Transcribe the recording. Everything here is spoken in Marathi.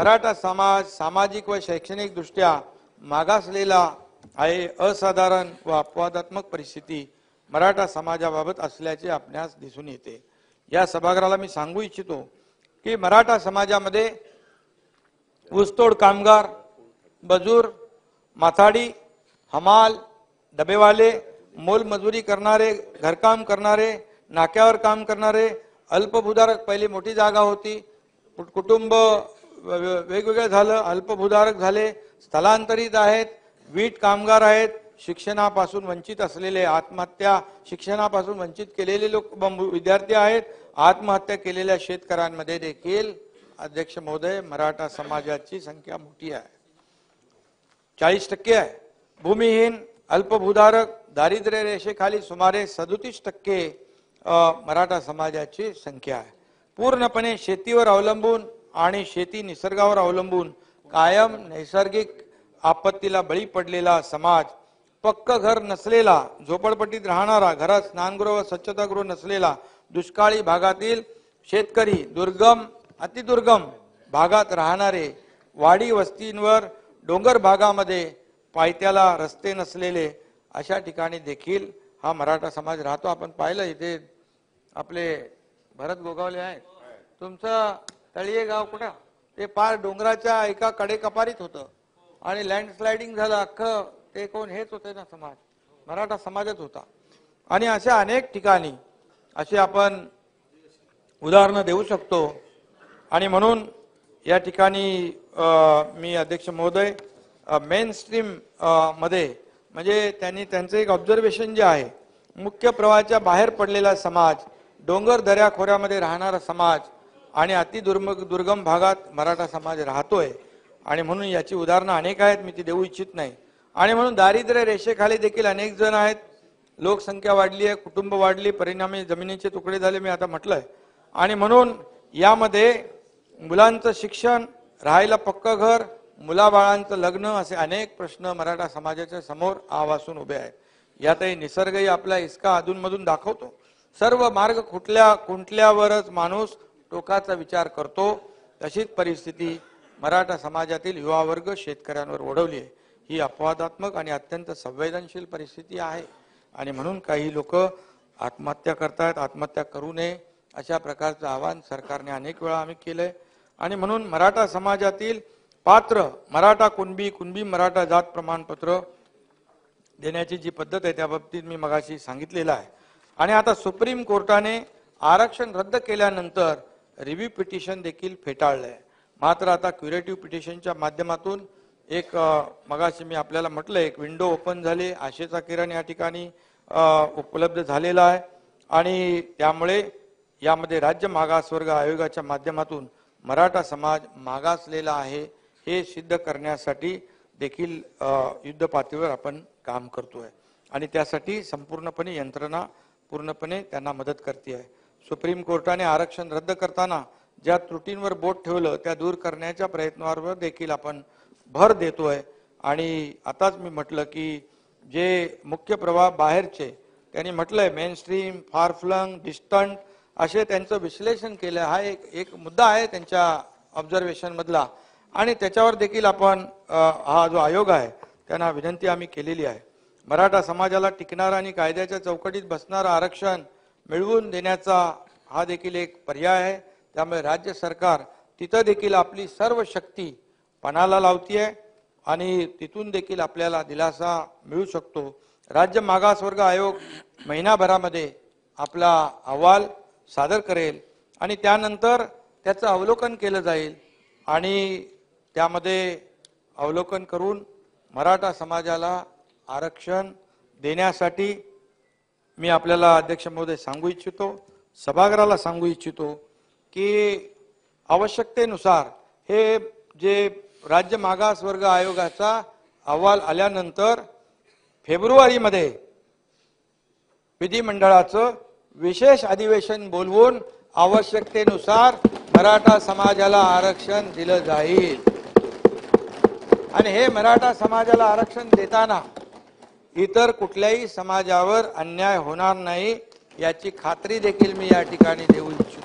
मराठा समाज सामाजिक व शैक्षणिक दृष्ट्या मागासलेला आहे. असाधारण व अपवादात्मक परिस्थिती मराठा समाजाबाबत असल्याचे आपणास दिसून येते. या सभागृहाला मी सांगू इच्छितो की मराठा समाजामध्ये ऊसतोड कामगार, मजूर, माथाडी, हमाल, डबेवाले, मोलमजुरी करणारे, घरकाम करणारे, नाक्यावर काम करणारे, अल्पभूधारक, पहिली मोठी जागा होती, कुटुंब वेगवेगळे झालं, अल्पभूधारक झाले, स्थलांतरित आहेत, वीट कामगार आहेत, शिक्षणापासून वंचित असलेले, आत्महत्या शिक्षणापासून वंचित केलेले लोक विद्यार्थी आहेत, आत्महत्या केलेल्या शेतकऱ्यांमध्ये देखील अध्यक्ष महोदय मराठा समाजाची संख्या मोठी आहे, 40% आहे. भूमिहीन, अल्पभूधारक, दारिद्र्य रेषेखाली सुमारे 37% मराठा समाजाची संख्या आहे. पूर्णपणे शेतीवर अवलंबून आणि शेती निसर्गावर अवलंबून कायम नैसर्गिक आपत्तीला बळी पडलेला समाज, पक्क घर नसलेला, झोपडपट्टीत राहणारा, घरात स्नानगृह व स्वच्छतागृह नसलेला, दुष्काळी भागातील शेतकरी, दुर्गम अतिदुर्गम भागात राहणारे, वाडी वस्तींवर, डोंगर भागामध्ये पायथ्याला रस्ते नसलेले अशा ठिकाणी देखील हा मराठा समाज राहतो. आपण पाहिलं इथे आपले भरत गोगावले आहेत. तुमचं तळीये गाव कुठं? ते पार डोंगराच्या एका कडेकपारीत होतं आणि लँडस्लायडिंग झालं अख्खं. ते कोण? हेच होते ना समाज, मराठा समाजच होता. आणि अशा अनेक ठिकाणी असे आपण उदाहरणं देऊ शकतो. आणि म्हणून या ठिकाणी मी अध्यक्ष महोदय मेन स्ट्रीम मध्ये म्हणजे त्यांनी त्यांचं एक ऑब्झर्वेशन जे आहे, मुख्य प्रवाहाच्या बाहेर पडलेला समाज, डोंगर दऱ्या खोऱ्यामध्ये राहणारा समाज आणि दुर्गम भागात मराठा समाज राहतोय. आणि म्हणून याची उदाहरणं अनेक आहेत, मी ती देऊ इच्छित नाही. आणि म्हणून दारिद्र्य रेषेखाली देखील अनेक जण आहेत. लोकसंख्या वाढली आहे, कुटुंब वाढली, परिणामी जमिनीचे तुकडे झाले, मी आता म्हटलंय. आणि म्हणून यामध्ये मुलांचं शिक्षण, राहायला पक्क घर, मुलाबाळांचं लग्न असे अनेक प्रश्न मराठा समाजाच्या समोर आवासून उभे आहेत. यातही निसर्गही आपला इसका अधूनमधून दाखवतो. सर्व मार्ग खुंटल्यावरच माणूस टोकाचा विचार करतो. तशीच परिस्थिती मराठा समाजातील युवा वर्ग शेतकऱ्यांवर ओढवली आहे. ही अपवादात्मक आणि अत्यंत संवेदनशील परिस्थिती आहे. आणि म्हणून काही लोक आत्महत्या करतात. आत्महत्या करू नये अशा प्रकारचं आवाहन सरकारने अनेक वेळा आम्ही केलंय. आणि म्हणून मराठा समाजातील पात्र मराठा कुणबी मराठा जात प्रमाणपत्र देण्याची जी पद्धत आहे त्या बाबतीत मी मगाशी सांगितलेलं आहे. आणि आता सुप्रीम कोर्टाने आरक्षण रद्द केल्यानंतर रिव्ह्यू पिटिशन देखील फेटाळलंय. मात्र आता क्युरेटिव्ह पिटिशनच्या माध्यमातून एक मगाशी मी आपल्याला म्हटलं, एक विंडो ओपन झाली, आशेचा किरण या ठिकाणी उपलब्ध झालेला आहे. आणि त्यामुळे यामध्ये राज्य मागासवर्ग आयोगाच्या माध्यमातून मराठा समाज मागासलेला आहे हे सिद्ध करण्यासाठी देखील युद्ध पातळीवर आपण काम करतोय. आणि त्यासाठी संपूर्णपणे यंत्रणा पूर्णपणे त्यांना मदत करते आहे. सुप्रीम कोर्टाने आरक्षण रद्द करताना ज्या त्रुटींवर बोट ठेवलं त्या दूर करण्याच्या प्रयत्नावर देखील आपण भर देतोय. आणि आताच मी म्हटलं की जे मुख्य प्रवाह बाहेरचे त्यांनी म्हटलंय mainstream, far flung, distant असे त्यांचं विश्लेषण केलं. हा एक मुद्दा आहे त्यांच्या ऑब्झर्वेशन मधला. आणि त्याच्यावर देखील आपण हा जो आयोग आहे त्यांना विनंती आम्ही केलेली आहे. मराठा समाजाला टिकणारा आणि कायद्याच्या चौकटीत बसणारं आरक्षण मिळवून देण्याचा हा देखील एक पर्याय आहे. त्यामुळे राज्य सरकार तिथं देखील आपली सर्व शक्ती पणाला लावतीये आणि तिथून देखील आपल्याला दिलासा मिळू शकतो. राज्य मागासवर्ग आयोग महिनाभरामध्ये आपला अहवाल सादर करेल आणि त्यानंतर त्याचं अवलोकन केलं जाईल. आणि त्यामध्ये अवलोकन करून मराठा समाजाला आरक्षण देण्यासाठी मी आपल्याला अध्यक्ष महोदय सांगू इच्छितो, सभागृहाला सांगू इच्छितो की आवश्यकतेनुसार हे जे राज्य मागासवर्ग आयोगाचा अहवाल आल्यानंतर फेब्रुवारीमध्ये विधिमंडळाचं विशेष अधिवेशन बोलवून आवश्यकतेनुसार मराठा समाजाला आरक्षण दिलं जाईल. आणि हे मराठा समाजाला आरक्षण देताना इतर कुठल्याही समाजावर अन्याय होणार नाही याची खात्री देखील मी या ठिकाणी देऊ इच्छितो.